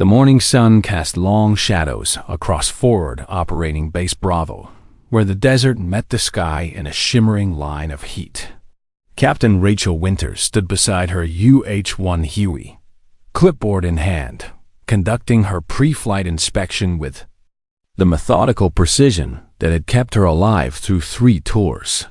The morning sun cast long shadows across forward operating base Bravo, where the desert met the sky in a shimmering line of heat. Captain Rachel Winters stood beside her UH-1 Huey, clipboard in hand, conducting her pre-flight inspection with the methodical precision that had kept her alive through 3 tours.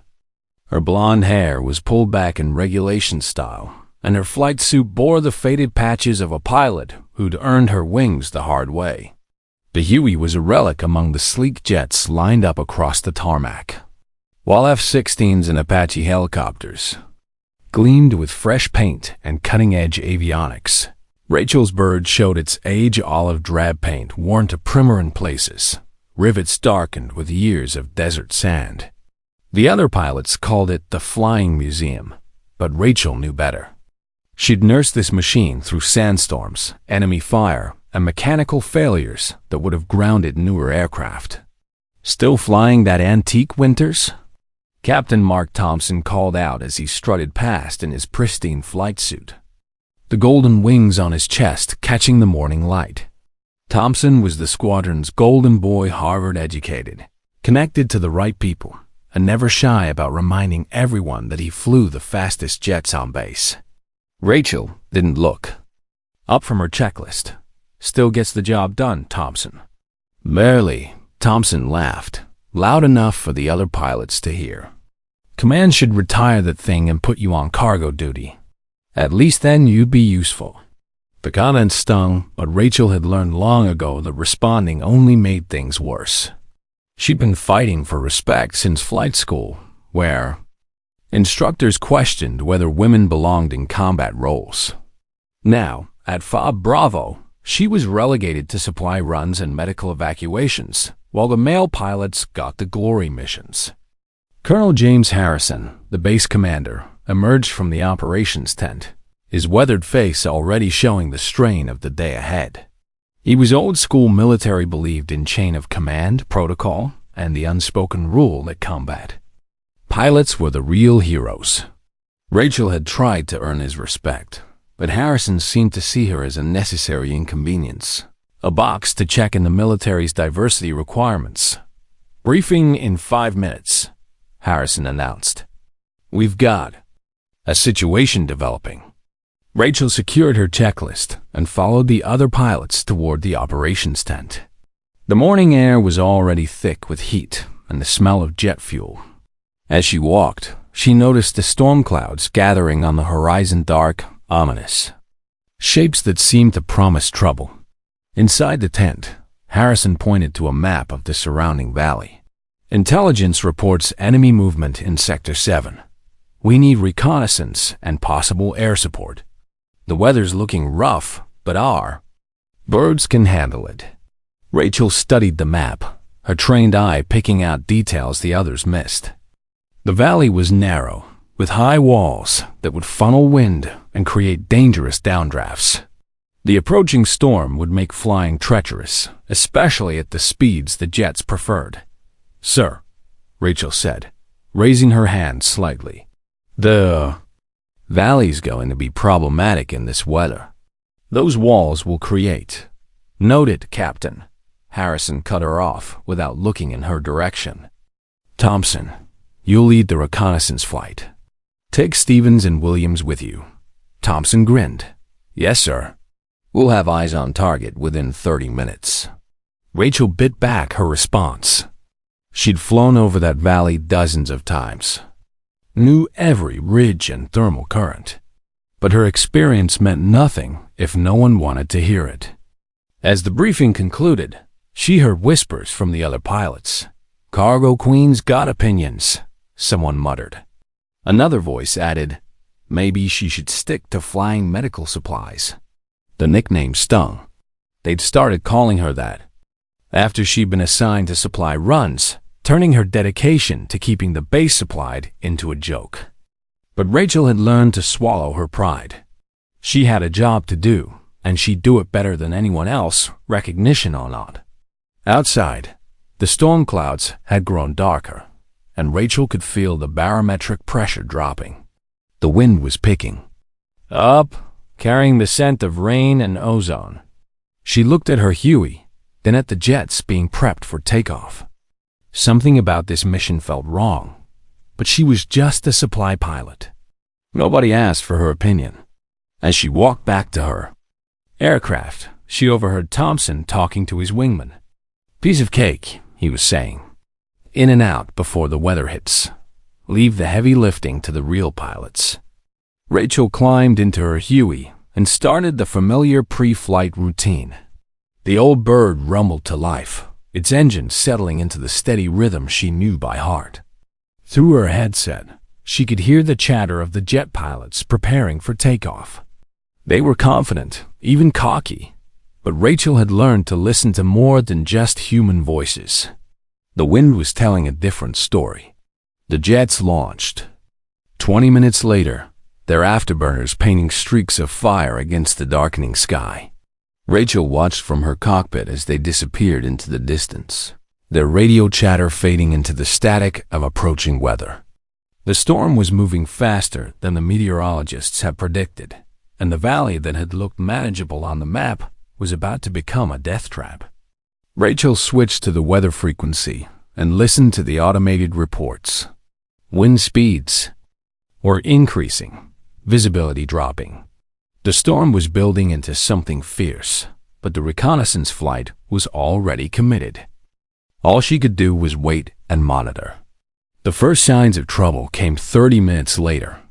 Her blonde hair was pulled back in regulation style, and her flight suit bore the faded patches of a pilot who'd earned her wings the hard way. The Huey was a relic among the sleek jets lined up across the tarmac, while F-16s and Apache helicopters gleamed with fresh paint and cutting-edge avionics. Rachel's bird showed its age-olive drab paint worn to primer in places, rivets darkened with years of desert sand. The other pilots called it the Flying Museum, but Rachel knew better. She'd nursed this machine through sandstorms, enemy fire, and mechanical failures that would have grounded newer aircraft. Still flying that antique Winters? Captain Mark Thompson called out as he strutted past in his pristine flight suit, the golden wings on his chest catching the morning light. Thompson was the squadron's golden boy, Harvard-educated, connected to the right people, and never shy about reminding everyone that he flew the fastest jets on base. Rachel didn't look up from her checklist. Still gets the job done, Thompson. Barely. Thompson laughed, loud enough for the other pilots to hear. Command should retire that thing and put you on cargo duty. At least then you'd be useful. The comment stung, but Rachel had learned long ago that responding only made things worse. She'd been fighting for respect since flight school, where instructors questioned whether women belonged in combat roles. Now, at FOB Bravo, she was relegated to supply runs and medical evacuations, while the male pilots got the glory missions. Colonel James Harrison, the base commander, emerged from the operations tent, his weathered face already showing the strain of the day ahead. He was old-school military, believed in chain of command, protocol, and the unspoken rule at combat. Pilots were the real heroes. Rachel had tried to earn his respect, but Harrison seemed to see her as a necessary inconvenience, a box to check in the military's diversity requirements. Briefing in 5 minutes, Harrison announced. We've got a situation developing. Rachel secured her checklist and followed the other pilots toward the operations tent. The morning air was already thick with heat and the smell of jet fuel. As she walked, she noticed the storm clouds gathering on the horizon, dark, ominous shapes that seemed to promise trouble. Inside the tent, Harrison pointed to a map of the surrounding valley. Intelligence reports enemy movement in Sector 7. We need reconnaissance and possible air support. The weather's looking rough, but our birds can handle it. Rachel studied the map, her trained eye picking out details the others missed. The valley was narrow, with high walls that would funnel wind and create dangerous downdrafts. The approaching storm would make flying treacherous, especially at the speeds the jets preferred. Sir, Rachel said, raising her hand slightly. The valley's going to be problematic in this weather. Those walls will create. Noted, Captain. Harrison cut her off without looking in her direction. Thompson, you'll lead the reconnaissance flight. Take Stevens and Williams with you. Thompson grinned. Yes, sir. We'll have eyes on target within 30 minutes. Rachel bit back her response. She'd flown over that valley dozens of times, knew every ridge and thermal current, but her experience meant nothing if no one wanted to hear it. As the briefing concluded, she heard whispers from the other pilots. Cargo Queen's got opinions, someone muttered. Another voice added, maybe she should stick to flying medical supplies. The nickname stung. They'd started calling her that after she'd been assigned to supply runs, turning her dedication to keeping the base supplied into a joke. But Rachel had learned to swallow her pride. She had a job to do, and she'd do it better than anyone else, recognition or not. Outside, the storm clouds had grown darker, and Rachel could feel the barometric pressure dropping. The wind was picking up, carrying the scent of rain and ozone. She looked at her Huey, then at the jets being prepped for takeoff. Something about this mission felt wrong, but she was just a supply pilot. Nobody asked for her opinion. As she walked back to her aircraft, she overheard Thompson talking to his wingman. "Piece of cake," he was saying. "In and out before the weather hits. Leave the heavy lifting to the real pilots." Rachel climbed into her Huey and started the familiar pre-flight routine. The old bird rumbled to life, its engine settling into the steady rhythm she knew by heart. Through her headset, she could hear the chatter of the jet pilots preparing for takeoff. They were confident, even cocky, but Rachel had learned to listen to more than just human voices. The wind was telling a different story. The jets launched. 20 minutes later, their afterburners painting streaks of fire against the darkening sky. Rachel watched from her cockpit as they disappeared into the distance, their radio chatter fading into the static of approaching weather. The storm was moving faster than the meteorologists had predicted, and the valley that had looked manageable on the map was about to become a death trap. Rachel switched to the weather frequency and listened to the automated reports. Wind speeds were increasing, visibility dropping. The storm was building into something fierce, but the reconnaissance flight was already committed. All she could do was wait and monitor. The first signs of trouble came 30 minutes later.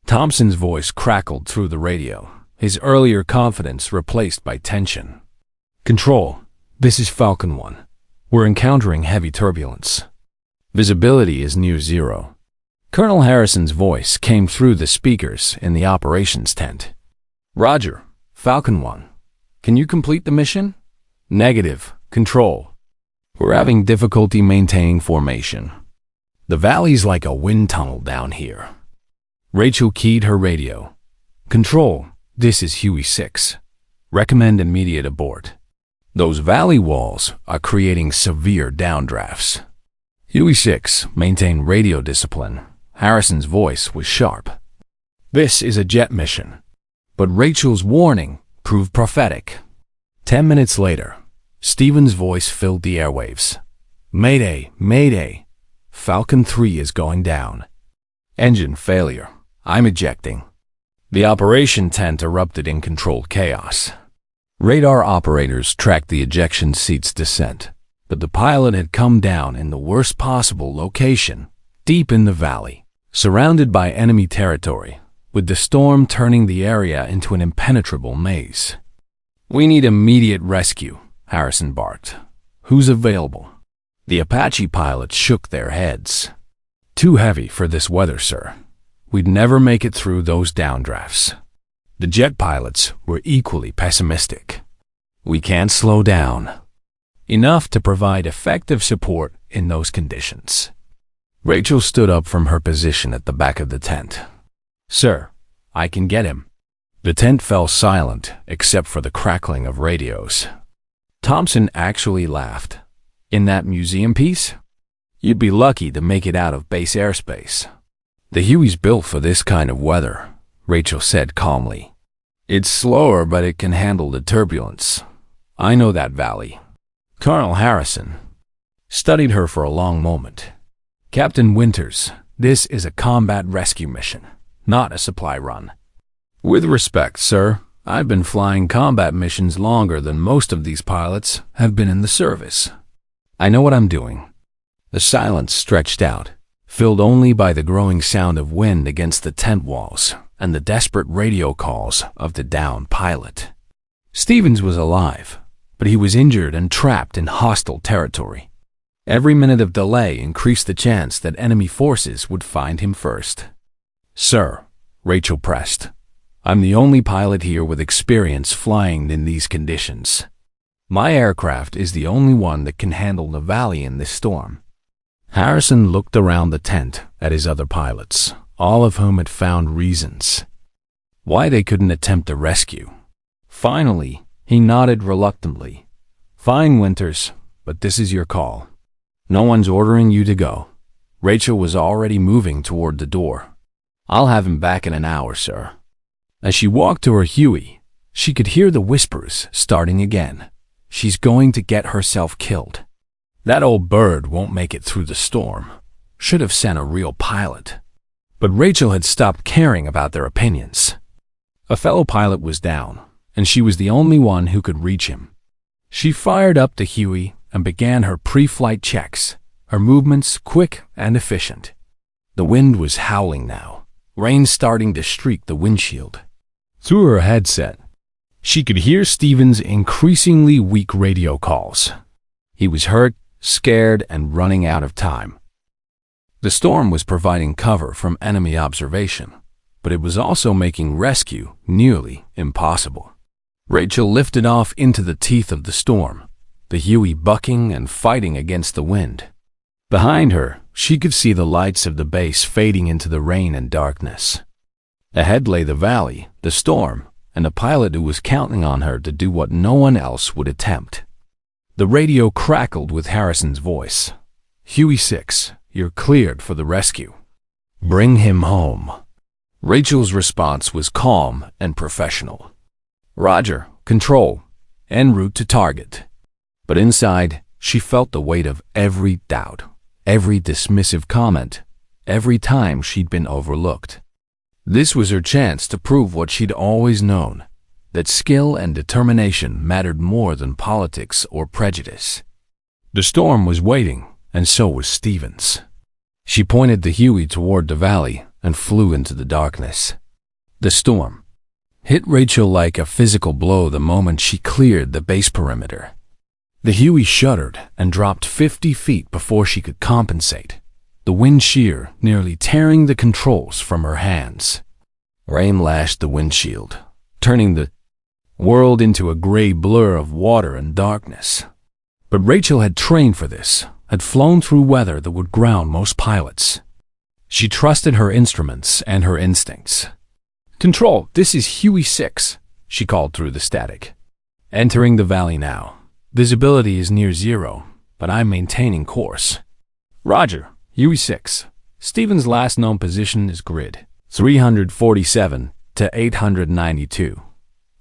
Thompson's voice crackled through the radio, his earlier confidence replaced by tension. "Control, this is Falcon 1. We're encountering heavy turbulence. Visibility is near zero." Colonel Harrison's voice came through the speakers in the operations tent. "Roger, Falcon 1. Can you complete the mission?" "Negative, Control. We're having difficulty maintaining formation. The valley's like a wind tunnel down here." Rachel keyed her radio. "Control, this is Huey 6. Recommend immediate abort. Those valley walls are creating severe downdrafts." "Huey 6, maintain radio discipline." Harrison's voice was sharp. "This is a jet mission." But Rachel's warning proved prophetic. 10 minutes later, Stephen's voice filled the airwaves. "Mayday, Mayday. Falcon 3 is going down. Engine failure. I'm ejecting." The operation tent erupted in controlled chaos. Radar operators tracked the ejection seat's descent, but the pilot had come down in the worst possible location, deep in the valley, surrounded by enemy territory, with the storm turning the area into an impenetrable maze. "We need immediate rescue," Harrison barked. "Who's available?" The Apache pilots shook their heads. "Too heavy for this weather, sir. We'd never make it through those downdrafts." The jet pilots were equally pessimistic. "We can't slow down enough to provide effective support in those conditions." Rachel stood up from her position at the back of the tent. "Sir, I can get him." The tent fell silent except for the crackling of radios. Thompson actually laughed. "In that museum piece? You'd be lucky to make it out of base airspace." "The Huey's built for this kind of weather," Rachel said calmly. "It's slower, but it can handle the turbulence. I know that valley." Colonel Harrison studied her for a long moment. "Captain Winters, this is a combat rescue mission, not a supply run." "With respect, sir, I've been flying combat missions longer than most of these pilots have been in the service. I know what I'm doing." The silence stretched out, filled only by the growing sound of wind against the tent walls and the desperate radio calls of the downed pilot. Stevens was alive, but he was injured and trapped in hostile territory. Every minute of delay increased the chance that enemy forces would find him first. "Sir," Rachel pressed, "I'm the only pilot here with experience flying in these conditions. My aircraft is the only one that can handle the valley in this storm." Harrison looked around the tent at his other pilots, all of whom had found reasons why they couldn't attempt a rescue. Finally, he nodded reluctantly. "Fine, Winters, but this is your call. No one's ordering you to go." Rachel was already moving toward the door. "I'll have him back in an hour, sir." As she walked to her Huey, She could hear the whispers starting again. She's going to get herself killed. That old bird won't make it through the storm. Should have sent a real pilot. But Rachel had stopped caring about their opinions. A fellow pilot was down, and she was the only one who could reach him. She fired up the Huey and began her pre-flight checks, her movements quick and efficient. The wind was howling now, rain starting to streak the windshield. Through her headset, she could hear Stevens' increasingly weak radio calls. He was hurt, scared, and running out of time. The storm was providing cover from enemy observation, but it was also making rescue nearly impossible. Rachel lifted off into the teeth of the storm, the Huey bucking and fighting against the wind. Behind her, she could see the lights of the base fading into the rain and darkness. Ahead lay the valley, the storm, and a pilot who was counting on her to do what no one else would attempt. The radio crackled with Harrison's voice. "Huey 6, you're cleared for the rescue. Bring him home." Rachel's response was calm and professional. "Roger, control, en route to target." But inside, she felt the weight of every doubt, every dismissive comment, every time she'd been overlooked. This was her chance to prove what she'd always known, that skill and determination mattered more than politics or prejudice. The storm was waiting, and so was Stevens. She pointed the Huey toward the valley and flew into the darkness. The storm hit Rachel like a physical blow the moment she cleared the base perimeter. The Huey shuddered and dropped 50 feet before she could compensate, the wind shear nearly tearing the controls from her hands. Rain lashed the windshield, turning the world into a gray blur of water and darkness. But Rachel had trained for this, had flown through weather that would ground most pilots. She trusted her instruments and her instincts. "Control, this is Huey 6, she called through the static. "Entering the valley now. Visibility is near zero, but I'm maintaining course." "Roger, Huey 6. Stevens' last known position is grid 347 to 892.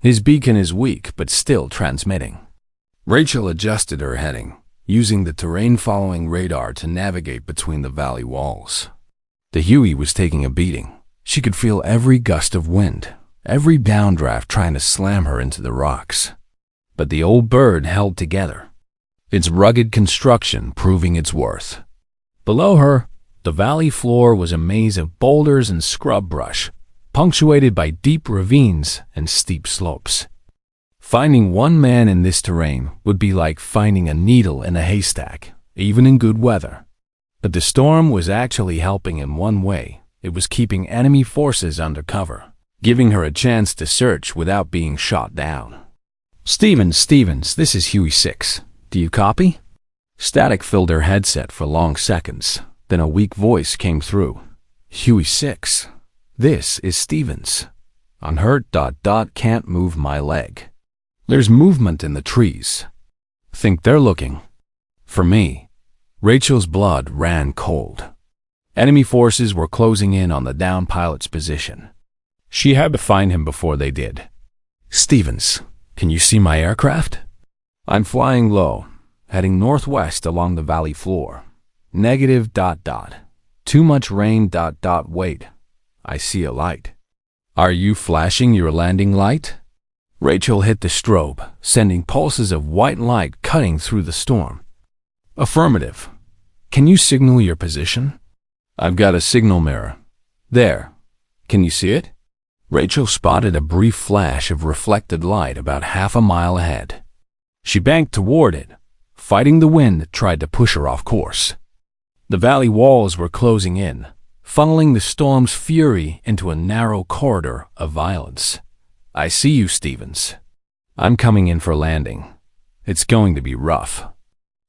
His beacon is weak, but still transmitting." Rachel adjusted her heading, using the terrain-following radar to navigate between the valley walls. The Huey was taking a beating. She could feel every gust of wind, every downdraft trying to slam her into the rocks. But the old bird held together, its rugged construction proving its worth. Below her, the valley floor was a maze of boulders and scrub brush, punctuated by deep ravines and steep slopes. Finding one man in this terrain would be like finding a needle in a haystack, even in good weather. But the storm was actually helping in one way. It was keeping enemy forces under cover, giving her a chance to search without being shot down. Stevens, this is Huey 6. Do you copy?" Static filled her headset for long seconds. Then a weak voice came through. "Huey 6. This is Stevens. Unhurt ... can't move my leg. There's movement in the trees. Think they're looking for me." Rachel's blood ran cold. Enemy forces were closing in on the down pilot's position. She had to find him before they did. "Stevens, can you see my aircraft?" "I'm flying low, heading northwest along the valley floor. Negative ... Too much rain ... Wait. I see a light." "Are you flashing your landing light?" Rachel hit the strobe, sending pulses of white light cutting through the storm. "Affirmative. Can you signal your position?" "I've got a signal mirror. There. Can you see it?" Rachel spotted a brief flash of reflected light about half a mile ahead. She banked toward it, fighting the wind that tried to push her off course. The valley walls were closing in, funneling the storm's fury into a narrow corridor of violence. "I see you, Stevens. I'm coming in for landing. It's going to be rough.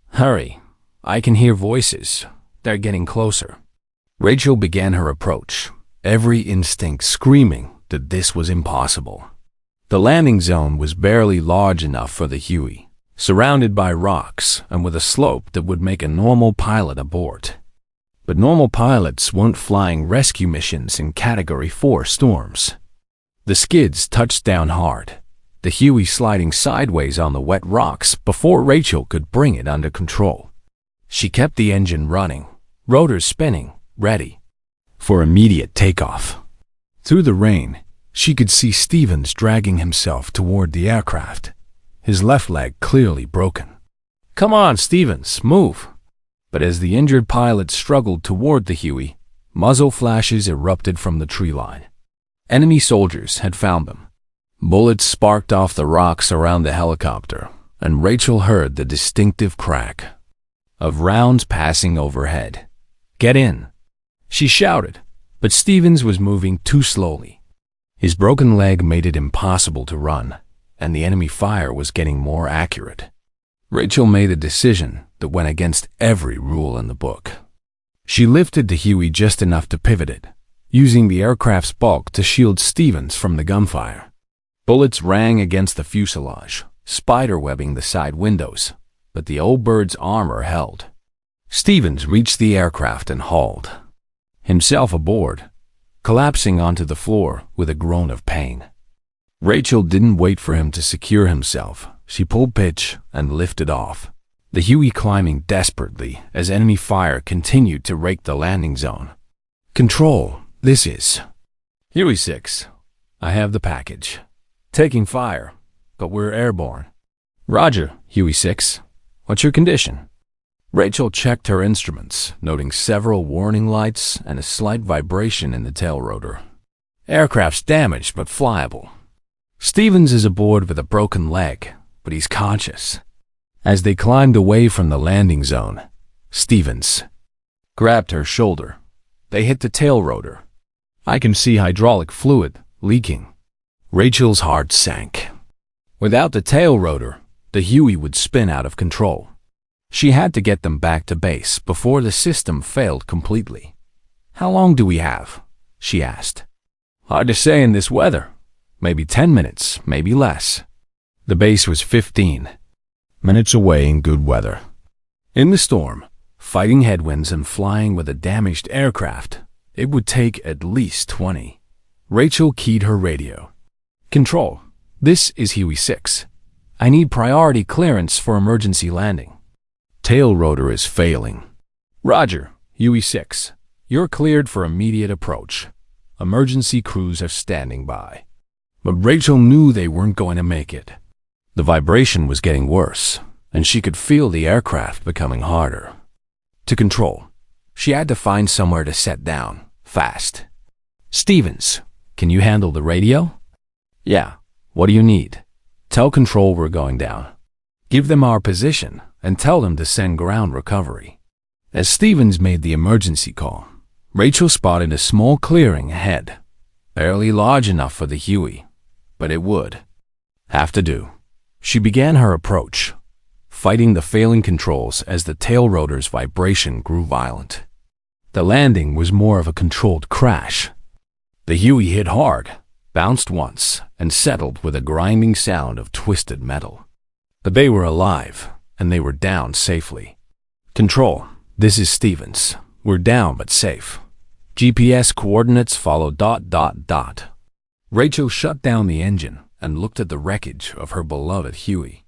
Hurry. I can hear voices. They're getting closer." Rachel began her approach, every instinct screaming that this was impossible. The landing zone was barely large enough for the Huey, surrounded by rocks and with a slope that would make a normal pilot abort. But normal pilots weren't flying rescue missions in Category 4 storms. The skids touched down hard, the Huey sliding sideways on the wet rocks before Rachel could bring it under control. She kept the engine running, rotors spinning, ready for immediate takeoff. Through the rain, she could see Stevens dragging himself toward the aircraft, his left leg clearly broken. "Come on, Stevens, move!" But as the injured pilot struggled toward the Huey, muzzle flashes erupted from the tree line. Enemy soldiers had found them. Bullets sparked off the rocks around the helicopter, and Rachel heard the distinctive crack of rounds passing overhead. "Get in!" she shouted, but Stevens was moving too slowly. His broken leg made it impossible to run, and the enemy fire was getting more accurate. Rachel made a decision that went against every rule in the book. She lifted the Huey just enough to pivot it, using the aircraft's bulk to shield Stevens from the gunfire. Bullets rang against the fuselage, spiderwebbing the side windows, but the old bird's armor held. Stevens reached the aircraft and hauled himself aboard, collapsing onto the floor with a groan of pain. Rachel didn't wait for him to secure himself. She pulled pitch and lifted off, the Huey climbing desperately as enemy fire continued to rake the landing zone. "Control, this is Huey 6. I have the package. Taking fire, but we're airborne." "Roger, Huey 6. What's your condition?" Rachel checked her instruments, noting several warning lights and a slight vibration in the tail rotor. "Aircraft's damaged but flyable. Stevens is aboard with a broken leg, but he's conscious." As they climbed away from the landing zone, Stevens grabbed her shoulder. They hit the tail rotor. "I can see hydraulic fluid leaking." Rachel's heart sank. Without the tail rotor, the Huey would spin out of control. She had to get them back to base before the system failed completely. "How long do we have?" she asked. "Hard to say in this weather. Maybe 10 minutes, maybe less." The base was 15 minutes away in good weather. In the storm, fighting headwinds and flying with a damaged aircraft, it would take at least 20. Rachel keyed her radio. "Control, this is Huey 6. I need priority clearance for emergency landing. Tail rotor is failing." "Roger, Huey 6. You're cleared for immediate approach. Emergency crews are standing by." But Rachel knew they weren't going to make it. The vibration was getting worse, and she could feel the aircraft becoming harder to control. She had to find somewhere to set down, fast. "Stevens, can you handle the radio?" "Yeah. What do you need?" "Tell control we're going down. Give them our position and tell them to send ground recovery." As Stevens made the emergency call, Rachel spotted a small clearing ahead, barely large enough for the Huey, but it would have to do. She began her approach, fighting the failing controls as the tail rotor's vibration grew violent. The landing was more of a controlled crash. The Huey hit hard, bounced once, and settled with a grinding sound of twisted metal. But they were alive, and they were down safely. "Control, this is Stevens. We're down but safe. GPS coordinates follow ... Rachel shut down the engine and looked at the wreckage of her beloved Huey.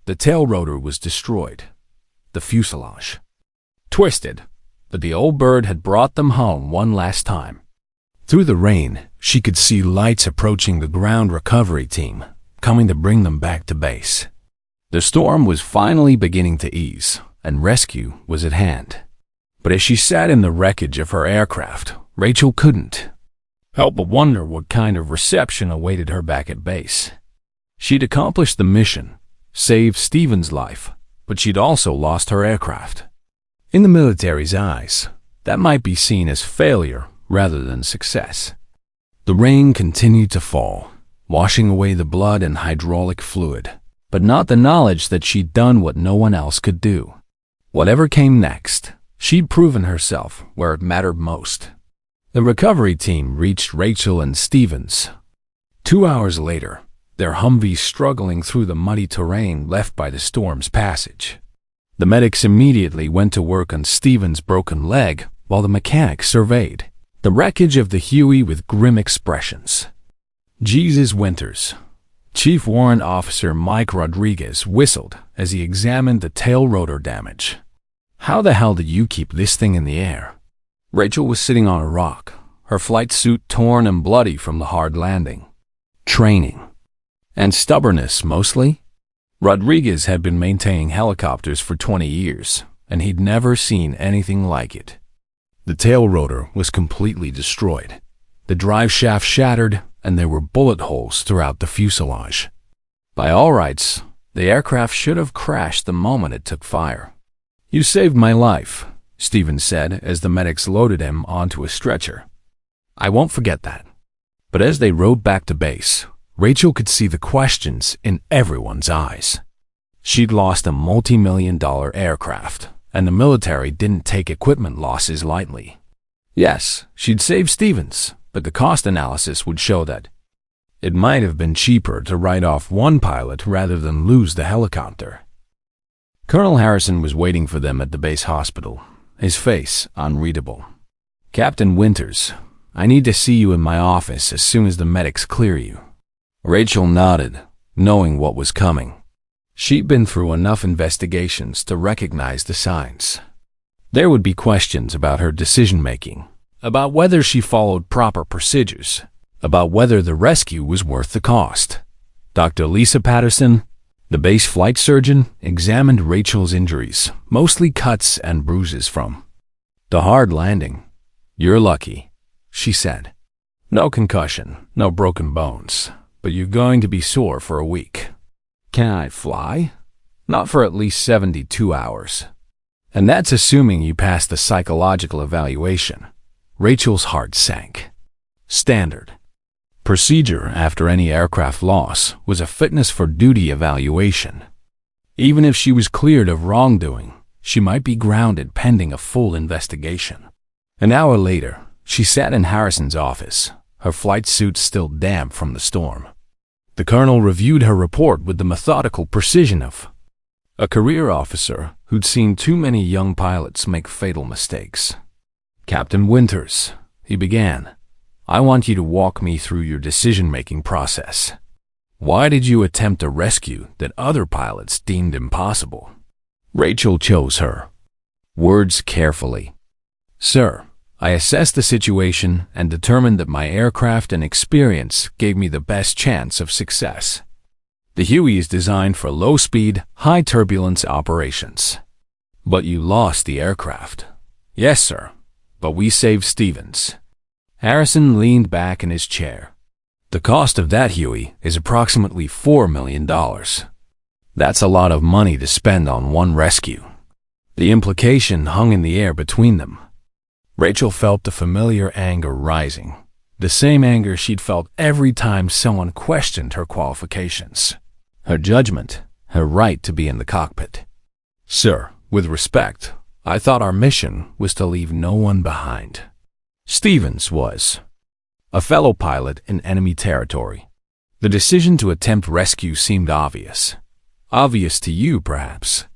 The tail rotor was destroyed, the fuselage twisted, but the old bird had brought them home one last time. Through the rain, she could see lights approaching the ground recovery team, coming to bring them back to base. The storm was finally beginning to ease, and rescue was at hand. But as she sat in the wreckage of her aircraft, Rachel couldn't help but wonder what kind of reception awaited her back at base. She'd accomplished the mission, saved Stevens' life, but she'd also lost her aircraft. In the military's eyes, that might be seen as failure rather than success. The rain continued to fall, washing away the blood and hydraulic fluid, but not the knowledge that she'd done what no one else could do. Whatever came next, she'd proven herself where it mattered most. The recovery team reached Rachel and Stevens. 2 hours later, their Humvee struggling through the muddy terrain left by the storm's passage. The medics immediately went to work on Stevens' broken leg while the mechanics surveyed the wreckage of the Huey with grim expressions. Jesus Winters, Chief Warrant Officer Mike Rodriguez whistled as he examined the tail rotor damage. "How the hell did you keep this thing in the air?" Rachel was sitting on a rock, her flight suit torn and bloody from the hard landing. "Training. And stubbornness, mostly?" Rodriguez had been maintaining helicopters for 20 years, and he'd never seen anything like it. The tail rotor was completely destroyed. The drive shaft shattered, and there were bullet holes throughout the fuselage. By all rights, the aircraft should have crashed the moment it took fire. "You saved my life," Stevens said as the medics loaded him onto a stretcher. "I won't forget that." But as they rode back to base, Rachel could see the questions in everyone's eyes. She'd lost a multi-million-dollar aircraft, and the military didn't take equipment losses lightly. Yes, she'd saved Stevens, but the cost analysis would show that it might have been cheaper to write off one pilot rather than lose the helicopter. Colonel Harrison was waiting for them at the base hospital, his face unreadable. "Captain Winters, I need to see you in my office as soon as the medics clear you." Rachel nodded, knowing what was coming. She'd been through enough investigations to recognize the signs. There would be questions about her decision-making, about whether she followed proper procedures, about whether the rescue was worth the cost. Dr. Lisa Patterson, the base flight surgeon, examined Rachel's injuries, mostly cuts and bruises from the hard landing. "You're lucky," she said. "No concussion, no broken bones, but you're going to be sore for a week." "Can I fly?" "Not for at least 72 hours. And that's assuming you pass the psychological evaluation." Rachel's heart sank. Standard procedure after any aircraft loss was a fitness for duty evaluation. Even if she was cleared of wrongdoing, she might be grounded pending a full investigation. An hour later, she sat in Harrison's office, her flight suit still damp from the storm. The colonel reviewed her report with the methodical precision of a career officer who'd seen too many young pilots make fatal mistakes. "Captain Winters," he began, "I want you to walk me through your decision-making process. Why did you attempt a rescue that other pilots deemed impossible?" Rachel chose her words carefully. "Sir, I assessed the situation and determined that my aircraft and experience gave me the best chance of success. The Huey is designed for low-speed, high-turbulence operations." "But you lost the aircraft." "Yes, sir, but we saved Stevens." Harrison leaned back in his chair. "The cost of that Huey is approximately $4 million. That's a lot of money to spend on one rescue." The implication hung in the air between them. Rachel felt the familiar anger rising, the same anger she'd felt every time someone questioned her qualifications, her judgment, her right to be in the cockpit. "Sir, with respect, I thought our mission was to leave no one behind." Stevens was a fellow pilot in enemy territory. The decision to attempt rescue seemed obvious. Obvious to you, perhaps,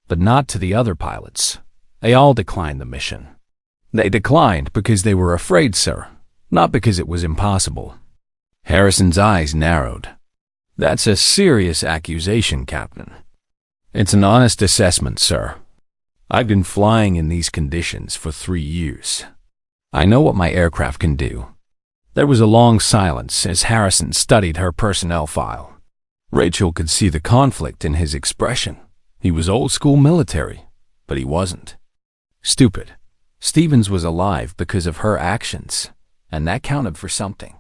but not to the other pilots. They all declined the mission. They declined because they were afraid, sir, not because it was impossible. Harrison's eyes narrowed. "That's a serious accusation, Captain." "It's an honest assessment, sir. I've been flying in these conditions for 3 years. I know what my aircraft can do." There was a long silence as Harrison studied her personnel file. Rachel could see the conflict in his expression. He was old-school military, but he wasn't. Stupid. Stevens was alive because of her actions, and that counted for something.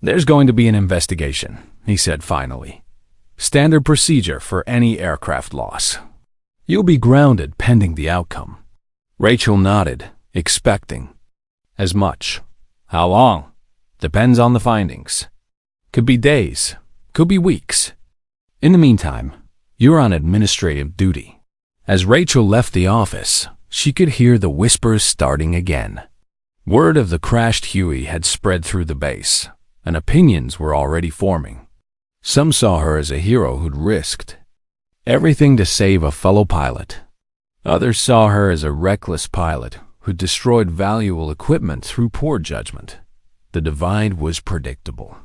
"There's going to be an investigation," he said finally. "Standard procedure for any aircraft loss. You'll be grounded pending the outcome." Rachel nodded, expecting as much. "How long?" "Depends on the findings. Could be days, could be weeks. In the meantime, you're on administrative duty." As Rachel left the office, she could hear the whispers starting again. Word of the crashed Huey had spread through the base, and opinions were already forming. Some saw her as a hero who'd risked everything to save a fellow pilot. Others saw her as a reckless pilot who destroyed valuable equipment through poor judgment. The divide was predictable.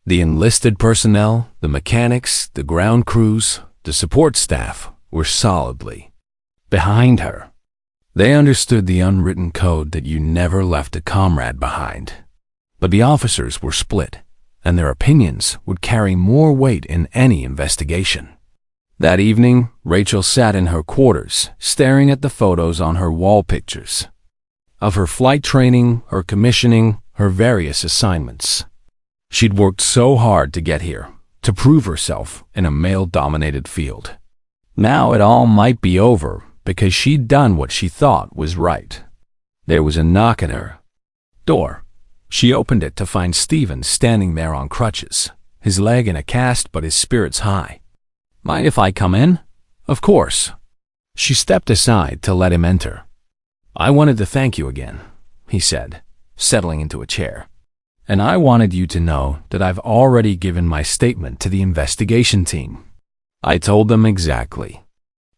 The enlisted personnel, the mechanics, the ground crews, the support staff were solidly behind her. They understood the unwritten code that you never left a comrade behind. But the officers were split, and their opinions would carry more weight in any investigation. That evening, Rachel sat in her quarters, staring at the photos on her wall pictures of her flight training, her commissioning, her various assignments. She'd worked so hard to get here, to prove herself in a male-dominated field. Now it all might be over because she'd done what she thought was right. There was a knock at her door. She opened it to find Stephen standing there on crutches, his leg in a cast but his spirits high. "Mind if I come in?" "Of course." She stepped aside to let him enter. "I wanted to thank you again," he said, settling into a chair. "And I wanted you to know that I've already given my statement to the investigation team. I told them exactly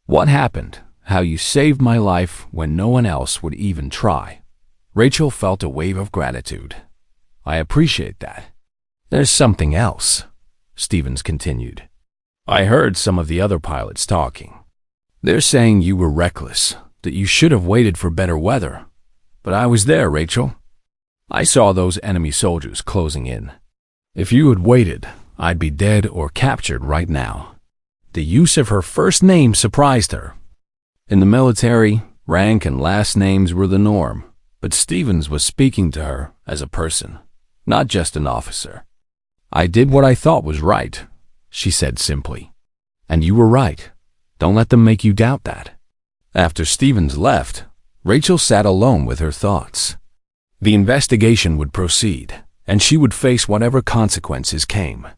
what happened, how you saved my life when no one else would even try." Rachel felt a wave of gratitude. "I appreciate that." "There's something else," Stevens continued. "I heard some of the other pilots talking. They're saying you were reckless, that you should have waited for better weather. But I was there, Rachel. I saw those enemy soldiers closing in. If you had waited, I'd be dead or captured right now." The use of her first name surprised her. In the military, rank and last names were the norm, but Stevens was speaking to her as a person, not just an officer. "I did what I thought was right," she said simply. "And you were right. Don't let them make you doubt that." After Stevens left, Rachel sat alone with her thoughts. The investigation would proceed, and she would face whatever consequences came.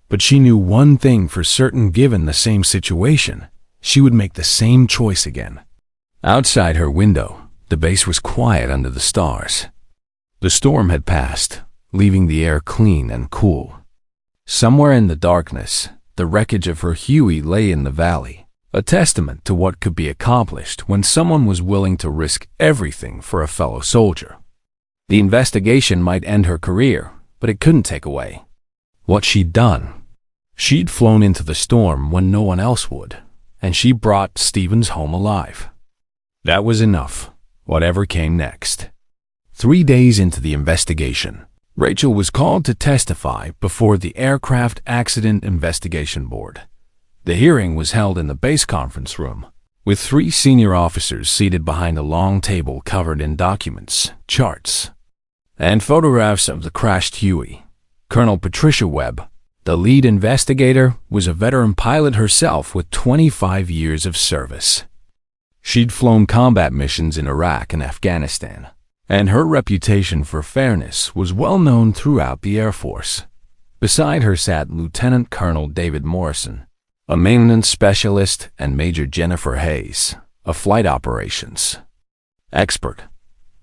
But she knew one thing for certain: given the same situation, she would make the same choice again. Outside her window, the base was quiet under the stars. The storm had passed, leaving the air clean and cool. Somewhere in the darkness, the wreckage of her Huey lay in the valley, a testament to what could be accomplished when someone was willing to risk everything for a fellow soldier. The investigation might end her career, but it couldn't take away what she'd done. She'd flown into the storm when no one else would, and she brought Stevens home alive. That was enough, whatever came next. 3 days into the investigation, Rachel was called to testify before the Aircraft Accident Investigation Board. The hearing was held in the base conference room, with 3 senior officers seated behind a long table covered in documents, charts, and photographs of the crashed Huey. Colonel Patricia Webb, the lead investigator, was a veteran pilot herself with 25 years of service. She'd flown combat missions in Iraq and Afghanistan, and her reputation for fairness was well known throughout the Air Force. Beside her sat Lieutenant Colonel David Morrison, a maintenance specialist, and Major Jennifer Hayes, a flight operations expert.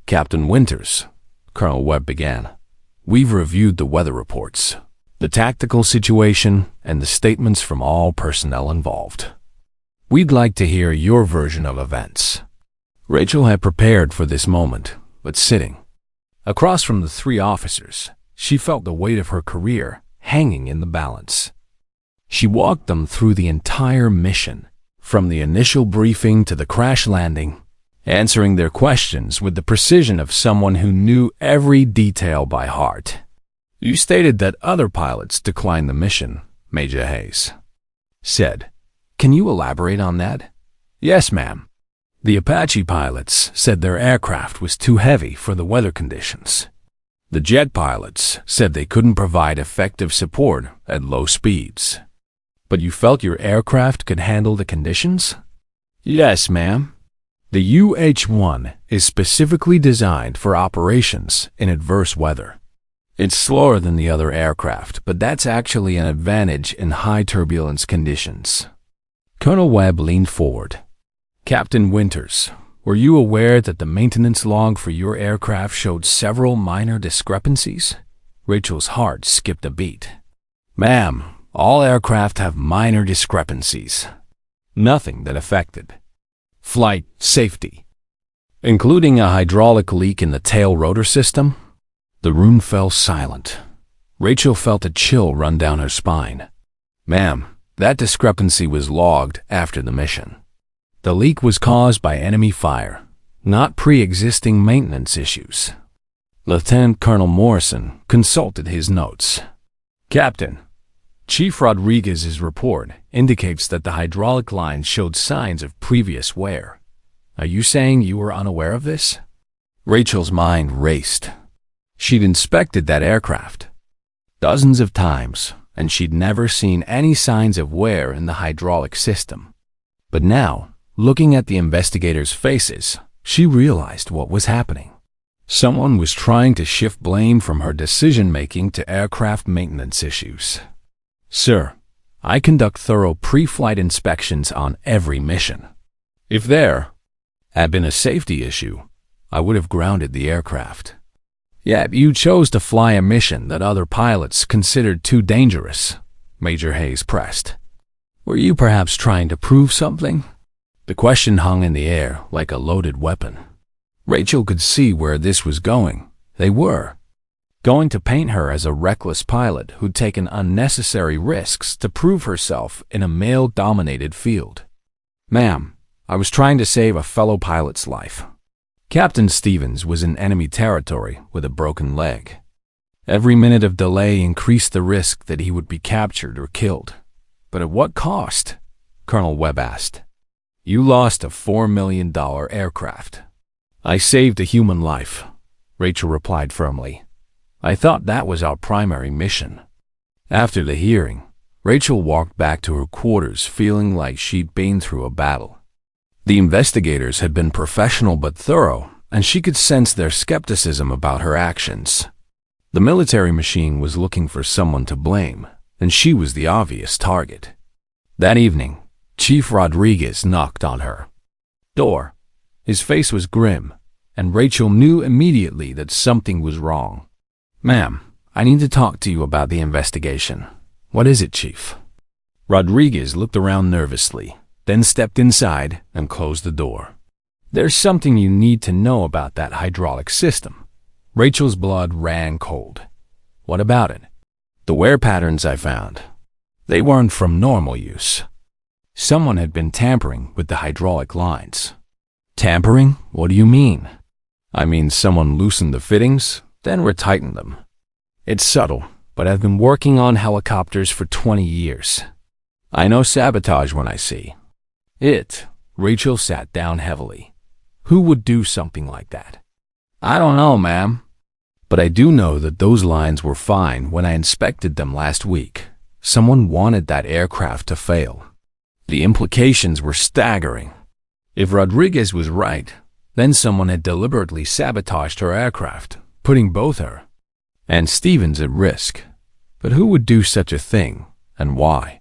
"Captain Winters," Colonel Webb began, "we've reviewed the weather reports, the tactical situation, and the statements from all personnel involved. We'd like to hear your version of events." Rachel had prepared for this moment, but sitting across from the 3 officers, she felt the weight of her career hanging in the balance. She walked them through the entire mission, from the initial briefing to the crash landing, answering their questions with the precision of someone who knew every detail by heart. "You stated that other pilots declined the mission," Major Hayes said. "Can you elaborate on that?" "Yes, ma'am. The Apache pilots said their aircraft was too heavy for the weather conditions. The jet pilots said they couldn't provide effective support at low speeds." "But you felt your aircraft could handle the conditions?" "Yes, ma'am. The UH-1 is specifically designed for operations in adverse weather. It's slower than the other aircraft, but that's actually an advantage in high turbulence conditions." Colonel Webb leaned forward. "Captain Winters, were you aware that the maintenance log for your aircraft showed several minor discrepancies?" Rachel's heart skipped a beat. "Ma'am, all aircraft have minor discrepancies. Nothing that affected flight safety." "Including a hydraulic leak in the tail rotor system?" The room fell silent. Rachel felt a chill run down her spine. Ma'am, that discrepancy was logged after the mission. The leak was caused by enemy fire, not pre-existing maintenance issues. Lieutenant Colonel Morrison consulted his notes. Captain, Chief Rodriguez's report indicates that the hydraulic line showed signs of previous wear. Are you saying you were unaware of this? Rachel's mind raced. She'd inspected that aircraft dozens of times, and she'd never seen any signs of wear in the hydraulic system. But now, looking at the investigators' faces, she realized what was happening. Someone was trying to shift blame from her decision-making to aircraft maintenance issues. Sir, I conduct thorough pre-flight inspections on every mission. If there had been a safety issue, I would have grounded the aircraft. Yet you chose to fly a mission that other pilots considered too dangerous, Major Hayes pressed. Were you perhaps trying to prove something? The question hung in the air like a loaded weapon. Rachel could see where this was going. They were going to paint her as a reckless pilot who'd taken unnecessary risks to prove herself in a male-dominated field. Ma'am, I was trying to save a fellow pilot's life. Captain Stevens was in enemy territory with a broken leg. Every minute of delay increased the risk that he would be captured or killed. But at what cost? Colonel Webb asked. You lost a $4 million aircraft. I saved a human life, Rachel replied firmly. I thought that was our primary mission. After the hearing, Rachel walked back to her quarters feeling like she'd been through a battle. The investigators had been professional but thorough, and she could sense their skepticism about her actions. The military machine was looking for someone to blame, and she was the obvious target. That evening, Chief Rodriguez knocked on her door. His face was grim, and Rachel knew immediately that something was wrong. Ma'am, I need to talk to you about the investigation. What is it, Chief? Rodriguez looked around nervously, then stepped inside and closed the door. There's something you need to know about that hydraulic system. Rachel's blood ran cold. What about it? The wear patterns I found. They weren't from normal use. Someone had been tampering with the hydraulic lines. Tampering? What do you mean? I mean someone loosened the fittings, then retightened them. It's subtle, but I've been working on helicopters for 20 years. I know sabotage when I see it. Rachel sat down heavily. Who would do something like that? I don't know, ma'am. But I do know that those lines were fine when I inspected them last week. Someone wanted that aircraft to fail. The implications were staggering. If Rodriguez was right, then someone had deliberately sabotaged her aircraft, putting both her and Stevens at risk. But who would do such a thing, and why?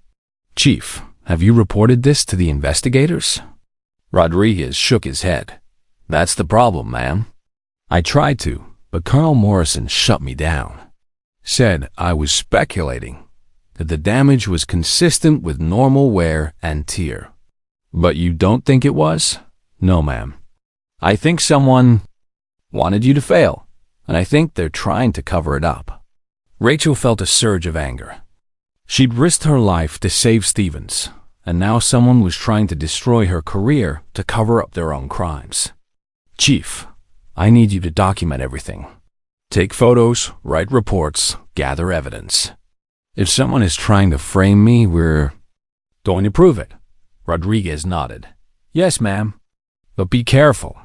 Chief, have you reported this to the investigators? Rodriguez shook his head. That's the problem, ma'am. I tried to, but Colonel Morrison shut me down. Said I was speculating, that the damage was consistent with normal wear and tear. But you don't think it was? No, ma'am. I think someone wanted you to fail, and I think they're trying to cover it up. Rachel felt a surge of anger. She'd risked her life to save Stevens, and now someone was trying to destroy her career to cover up their own crimes. Chief, I need you to document everything. Take photos, write reports, gather evidence. If someone is trying to frame me, we're going to prove it. Rodriguez nodded. Yes, ma'am. But be careful.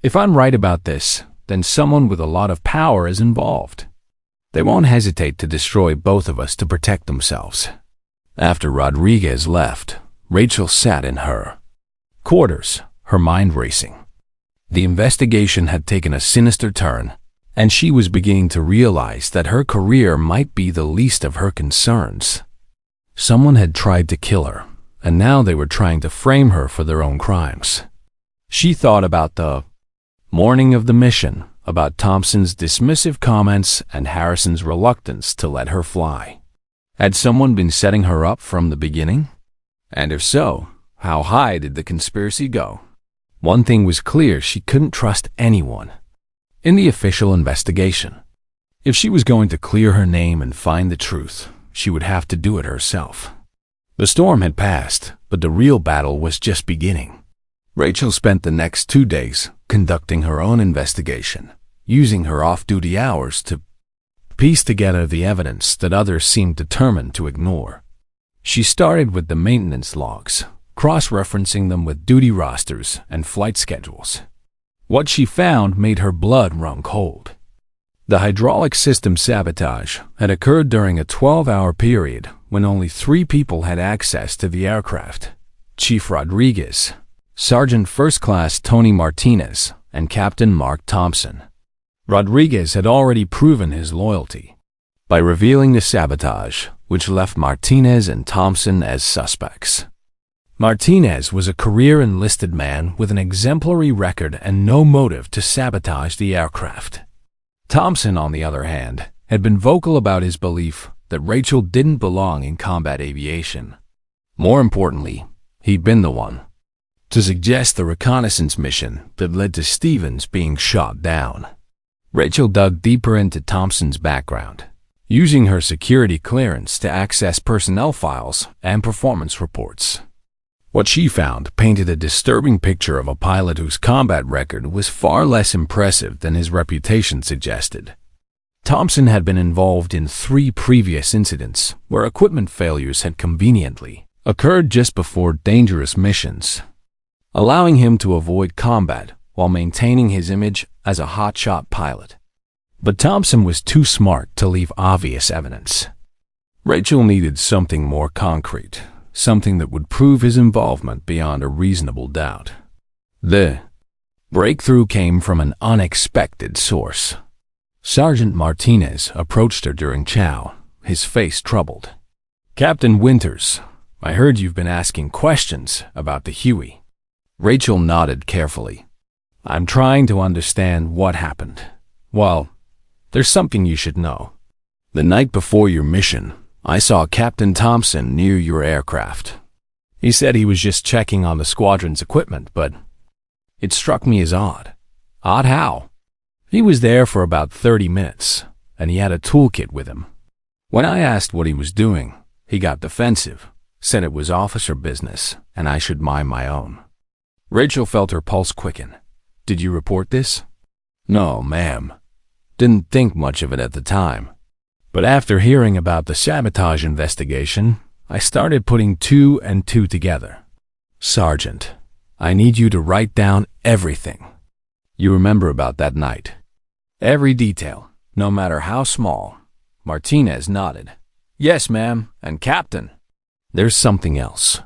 If I'm right about this, then someone with a lot of power is involved. They won't hesitate to destroy both of us to protect themselves. After Rodriguez left, Rachel sat in her quarters, her mind racing. The investigation had taken a sinister turn, and she was beginning to realize that her career might be the least of her concerns. Someone had tried to kill her, and now they were trying to frame her for their own crimes. She thought about the morning of the mission, about Thompson's dismissive comments and Harrison's reluctance to let her fly. Had someone been setting her up from the beginning? And if so, how high did the conspiracy go? One thing was clear: she couldn't trust anyone. In the official investigation, If she was going to clear her name and find the truth, she would have to do it herself. The storm had passed, but the real battle was just beginning. Rachel spent the next 2 days conducting her own investigation, using her off-duty hours to piece together the evidence that others seemed determined to ignore. She started with the maintenance logs, cross-referencing them with duty rosters and flight schedules. What she found made her blood run cold. The hydraulic system sabotage had occurred during a 12-hour period when only 3 people had access to the aircraft: Chief Rodriguez, Sergeant First Class Tony Martinez, and Captain Mark Thompson. Rodriguez had already proven his loyalty by revealing the sabotage, which left Martinez and Thompson as suspects. Martinez was a career enlisted man with an exemplary record and no motive to sabotage the aircraft. Thompson, on the other hand, had been vocal about his belief that Rachel didn't belong in combat aviation. More importantly, he'd been the one to suggest the reconnaissance mission that led to Stevens being shot down. Rachel dug deeper into Thompson's background, using her security clearance to access personnel files and performance reports. What she found painted a disturbing picture of a pilot whose combat record was far less impressive than his reputation suggested. Thompson had been involved in 3 previous incidents where equipment failures had conveniently occurred just before dangerous missions, allowing him to avoid combat while maintaining his image as a hotshot pilot. But Thompson was too smart to leave obvious evidence. Rachel needed something more concrete, something that would prove his involvement beyond a reasonable doubt. The breakthrough came from an unexpected source. Sergeant Martinez approached her during chow, his face troubled. "Captain Winters, I heard you've been asking questions about the Huey." Rachel nodded carefully. "I'm trying to understand what happened. Well, there's something you should know. The night before your mission, I saw Captain Thompson near your aircraft. He said he was just checking on the squadron's equipment, but it struck me as odd." "Odd how?" "He was there for about 30 minutes, and he had a toolkit with him. When I asked what he was doing, he got defensive, said it was officer business, and I should mind my own." Rachel felt her pulse quicken. "Did you report this?" "No, ma'am. Didn't think much of it at the time. But after hearing about the sabotage investigation, I started putting 2 and 2 together. Sergeant, I need you to write down everything you remember about that night. Every detail, no matter how small." Martinez nodded. "Yes, ma'am, and Captain." "There's something else.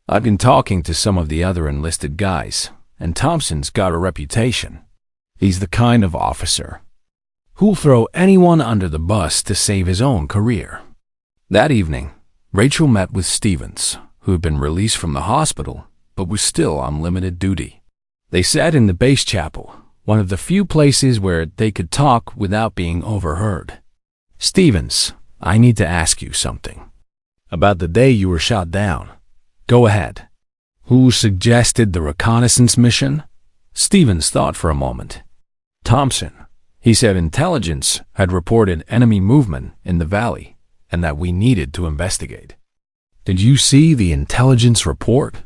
I've been talking to some of the other enlisted guys, and Thompson's got a reputation. He's the kind of officer who'll throw anyone under the bus to save his own career." That evening, Rachel met with Stevens, who had been released from the hospital but was still on limited duty. They sat in the base chapel, one of the few places where they could talk without being overheard. "Stevens, I need to ask you something. About the day you were shot down." "Go ahead." "Who suggested the reconnaissance mission?" Stevens thought for a moment. "Thompson. He said intelligence had reported enemy movement in the valley and that we needed to investigate." "Did you see the intelligence report?"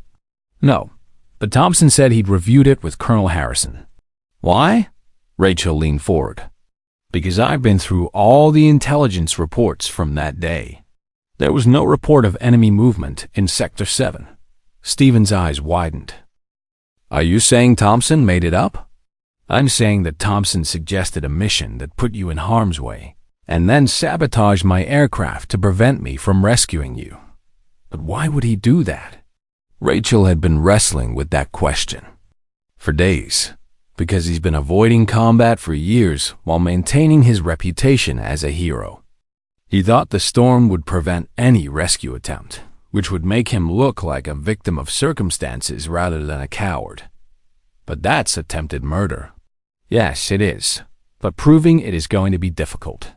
"No, but Thompson said he'd reviewed it with Colonel Harrison." "Why?" Rachel leaned forward. "Because I've been through all the intelligence reports from that day. There was no report of enemy movement in Sector 7. Stevens' eyes widened. "Are you saying Thompson made it up?" "I'm saying that Thompson suggested a mission that put you in harm's way, and then sabotaged my aircraft to prevent me from rescuing you." "But why would he do that?" Rachel had been wrestling with that question for days, because he's been avoiding combat for years while maintaining his reputation as a hero. He thought the storm would prevent any rescue attempt, which would make him look like a victim of circumstances rather than a coward. But that's attempted murder. "Yes, it is, but proving it is going to be difficult.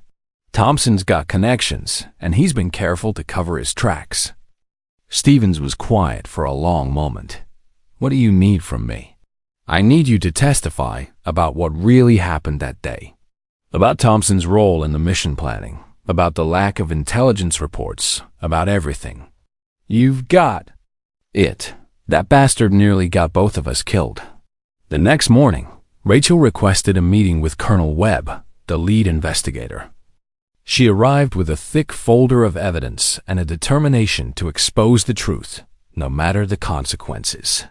Thompson's got connections, and he's been careful to cover his tracks." Stevens was quiet for a long moment. "What do you need from me?" "I need you to testify about what really happened that day." About Thompson's role in the mission planning, about the lack of intelligence reports, about everything. You've got it. That bastard nearly got both of us killed. The next morning, Rachel requested a meeting with Colonel Webb, the lead investigator. She arrived with a thick folder of evidence and a determination to expose the truth, no matter the consequences.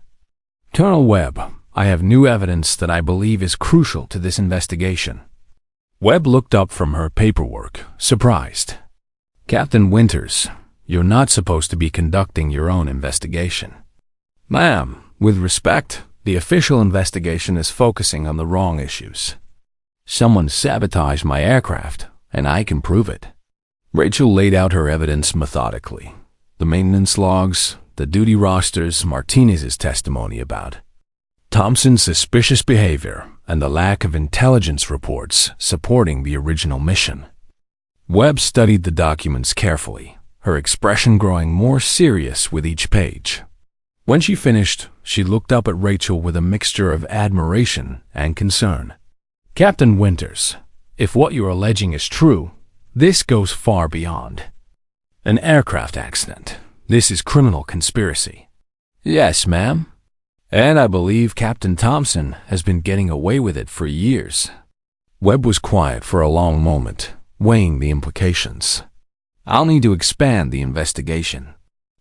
Colonel Webb, I have new evidence that I believe is crucial to this investigation. Webb looked up from her paperwork, surprised. Captain Winters, you're not supposed to be conducting your own investigation. Ma'am, with respect, the official investigation is focusing on the wrong issues. Someone sabotaged my aircraft, and I can prove it. Rachel laid out her evidence methodically. The maintenance logs, the duty rosters, Martinez's testimony about Thompson's suspicious behavior, and the lack of intelligence reports supporting the original mission. Webb studied the documents carefully, her expression growing more serious with each page. When she finished, she looked up at Rachel with a mixture of admiration and concern. Captain Winters, if what you're alleging is true, this goes far beyond an aircraft accident. This is criminal conspiracy. Yes, ma'am. And I believe Captain Thompson has been getting away with it for years. Webb was quiet for a long moment, weighing the implications. I'll need to expand the investigation,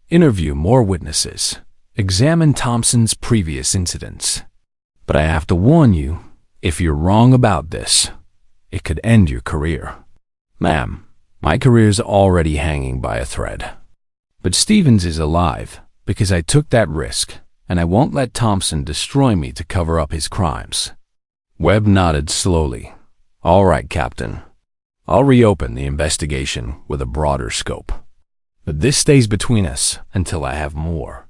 interview more witnesses, examine Thompson's previous incidents. But I have to warn you, if you're wrong about this, it could end your career. Ma'am, my career's already hanging by a thread. But Stevens is alive because I took that risk, and I won't let Thompson destroy me to cover up his crimes. Webb nodded slowly. All right, Captain. I'll reopen the investigation with a broader scope. But this stays between us until I have more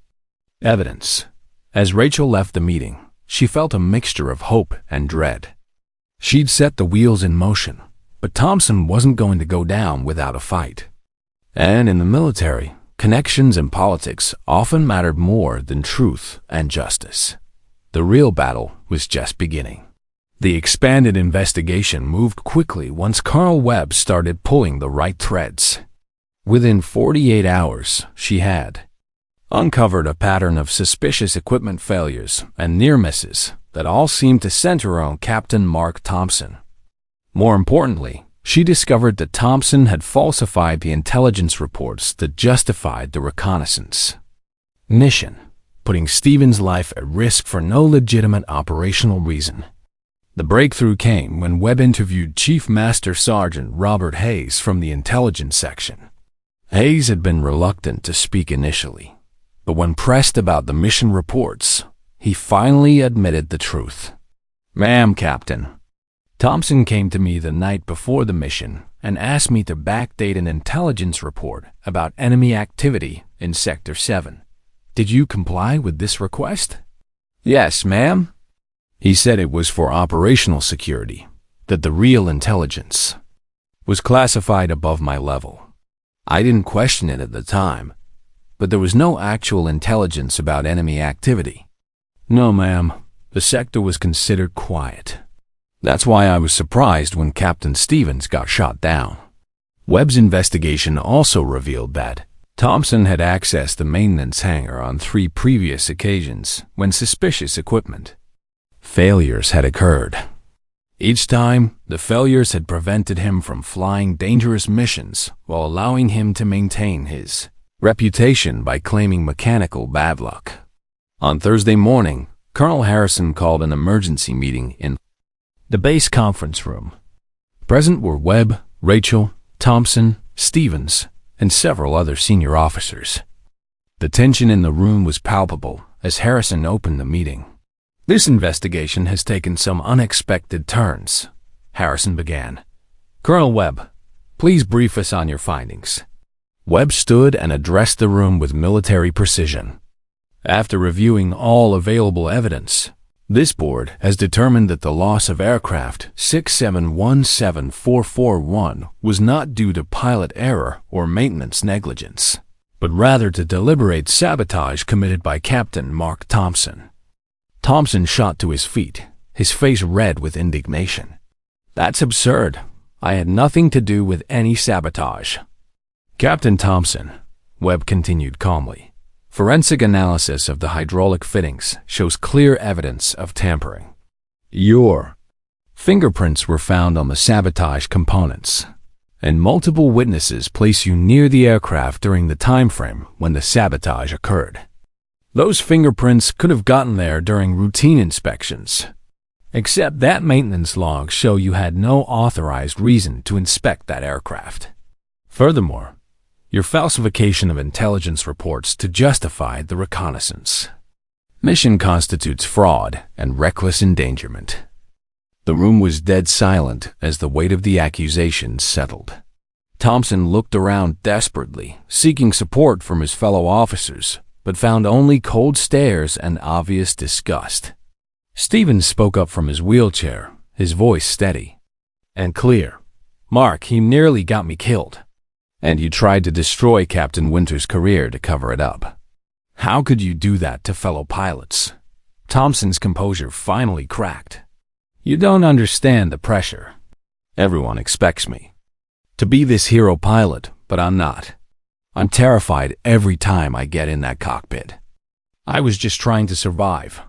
evidence. As Rachel left the meeting, she felt a mixture of hope and dread. She'd set the wheels in motion, but Thompson wasn't going to go down without a fight. And in the military, connections and politics often mattered more than truth and justice. The real battle was just beginning. The expanded investigation moved quickly once Colonel Webb started pulling the right threads. Within 48 hours, she had uncovered a pattern of suspicious equipment failures and near misses that all seemed to center on Captain Mark Thompson. More importantly, she discovered that Thompson had falsified the intelligence reports that justified the reconnaissance mission, putting Stevens' life at risk for no legitimate operational reason. The breakthrough came when Webb interviewed Chief Master Sergeant Robert Hayes from the intelligence section. Hayes had been reluctant to speak initially, but when pressed about the mission reports, he finally admitted the truth. Ma'am, Captain, Thompson came to me the night before the mission and asked me to backdate an intelligence report about enemy activity in Sector 7. Did you comply with this request? Yes, ma'am. He said it was for operational security, that the real intelligence was classified above my level. I didn't question it at the time, but there was no actual intelligence about enemy activity. No, ma'am, the sector was considered quiet. That's why I was surprised when Captain Stevens got shot down. Webb's investigation also revealed that Thompson had accessed the maintenance hangar on 3 previous occasions when suspicious equipment failures had occurred. Each time, the failures had prevented him from flying dangerous missions while allowing him to maintain his reputation by claiming mechanical bad luck. On Thursday morning, Colonel Harrison called an emergency meeting in the base conference room. Present were Webb, Rachel, Thompson, Stevens, and several other senior officers. The tension in the room was palpable as Harrison opened the meeting. This investigation has taken some unexpected turns, Harrison began. Colonel Webb, please brief us on your findings. Webb stood and addressed the room with military precision. After reviewing all available evidence, this board has determined that the loss of aircraft 6717441 was not due to pilot error or maintenance negligence, but rather to deliberate sabotage committed by Captain Mark Thompson. Thompson shot to his feet, his face red with indignation. That's absurd. I had nothing to do with any sabotage. Captain Thompson, Webb continued calmly, forensic analysis of the hydraulic fittings shows clear evidence of tampering. Your fingerprints were found on the sabotage components, and multiple witnesses place you near the aircraft during the time frame when the sabotage occurred. Those fingerprints could have gotten there during routine inspections, except that maintenance logs show you had no authorized reason to inspect that aircraft. Furthermore, your falsification of intelligence reports to justify the reconnaissance mission constitutes fraud and reckless endangerment. The room was dead silent as the weight of the accusations settled. Thompson looked around desperately, seeking support from his fellow officers, but found only cold stares and obvious disgust. Stevens spoke up from his wheelchair, his voice steady and clear. "Mark, he nearly got me killed. And you tried to destroy Captain Winter's career to cover it up. How could you do that to fellow pilots?" Thompson's composure finally cracked. "You don't understand the pressure. Everyone expects me to be this hero pilot, but I'm not. I'm terrified every time I get in that cockpit. I was just trying to survive."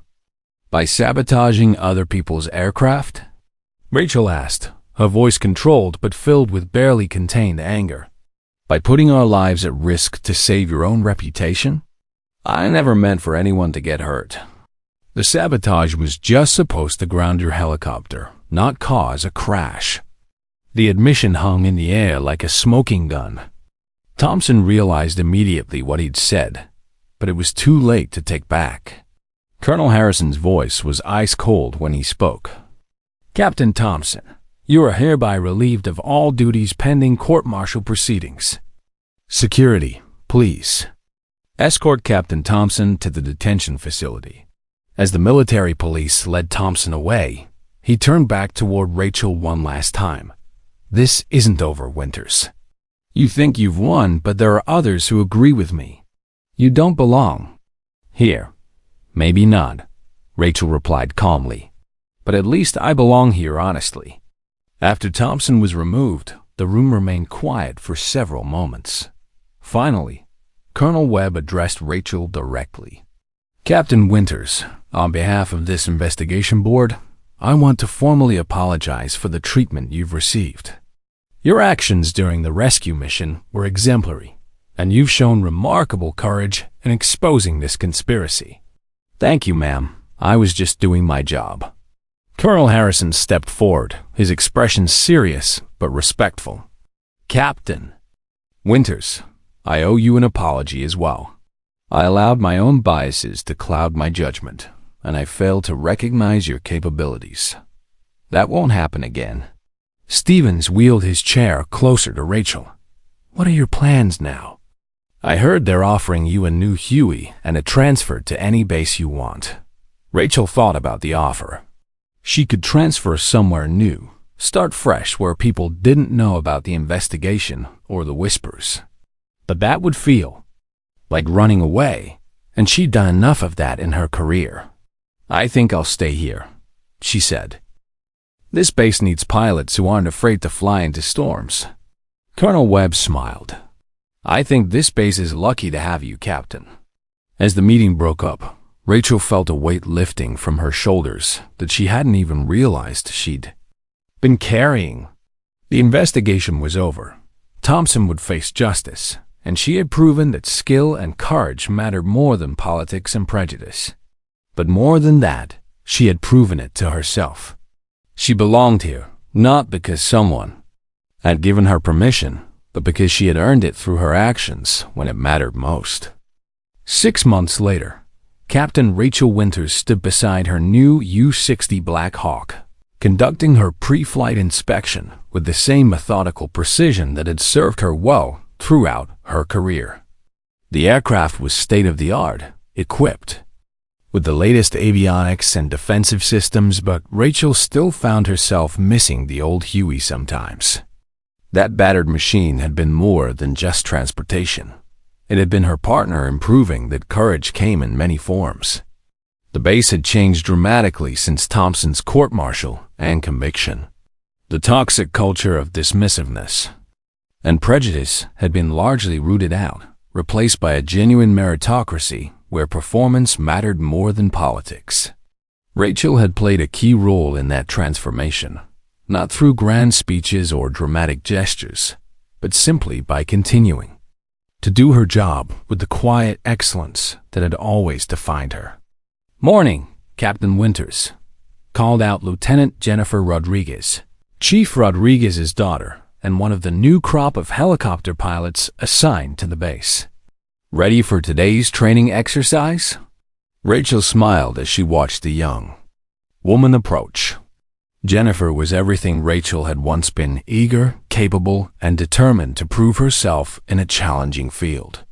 "By sabotaging other people's aircraft?" Rachel asked, her voice controlled but filled with barely contained anger. "By putting our lives at risk to save your own reputation? I never meant for anyone to get hurt. The sabotage was just supposed to ground your helicopter, not cause a crash." The admission hung in the air like a smoking gun. Thompson realized immediately what he'd said, but it was too late to take back. Colonel Harrison's voice was ice cold when he spoke. "Captain Thompson, you are hereby relieved of all duties pending court-martial proceedings. Security, please. Escort Captain Thompson to the detention facility." As the military police led Thompson away, he turned back toward Rachel one last time. "This isn't over, Winters. You think you've won, but there are others who agree with me. You don't belong here." "Maybe not," Rachel replied calmly, "but at least I belong here honestly." After Thompson was removed, the room remained quiet for several moments. Finally, Colonel Webb addressed Rachel directly. "Captain Winters, on behalf of this investigation board, I want to formally apologize for the treatment you've received. Your actions during the rescue mission were exemplary, and you've shown remarkable courage in exposing this conspiracy." "Thank you, ma'am. I was just doing my job." Colonel Harrison stepped forward, his expression serious but respectful. "Captain Winters, I owe you an apology as well. I allowed my own biases to cloud my judgment, and I failed to recognize your capabilities. That won't happen again." Stevens wheeled his chair closer to Rachel. "What are your plans now?" "I heard they're offering you a new Huey and a transfer to any base you want." Rachel thought about the offer. She could transfer somewhere new, start fresh where people didn't know about the investigation or the whispers. But that would feel like running away, and she'd done enough of that in her career. "I think I'll stay here," she said. "This base needs pilots who aren't afraid to fly into storms." Colonel Webb smiled. "I think this base is lucky to have you, Captain." As the meeting broke up, Rachel felt a weight lifting from her shoulders that she hadn't even realized she'd been carrying. The investigation was over. Thompson would face justice, and she had proven that skill and courage mattered more than politics and prejudice. But more than that, she had proven it to herself. She belonged here, not because someone had given her permission, but because she had earned it through her actions when it mattered most. 6 months later, Captain Rachel Winters stood beside her new U-60 Black Hawk, conducting her pre-flight inspection with the same methodical precision that had served her well throughout her career. The aircraft was state-of-the-art, equipped with the latest avionics and defensive systems, but Rachel still found herself missing the old Huey sometimes. That battered machine had been more than just transportation. It had been her partner in proving that courage came in many forms. The base had changed dramatically since Thompson's court-martial and conviction. The toxic culture of dismissiveness and prejudice had been largely rooted out, replaced by a genuine meritocracy where performance mattered more than politics. Rachel had played a key role in that transformation, not through grand speeches or dramatic gestures, but simply by continuing to do her job with the quiet excellence that had always defined her. "Morning, Captain Winters," called out Lieutenant Jennifer Rodriguez, Chief Rodriguez's daughter and one of the new crop of helicopter pilots assigned to the base. "Ready for today's training exercise?" Rachel smiled as she watched the young woman approach. Jennifer was everything Rachel had once been: eager, capable, and determined to prove herself in a challenging field.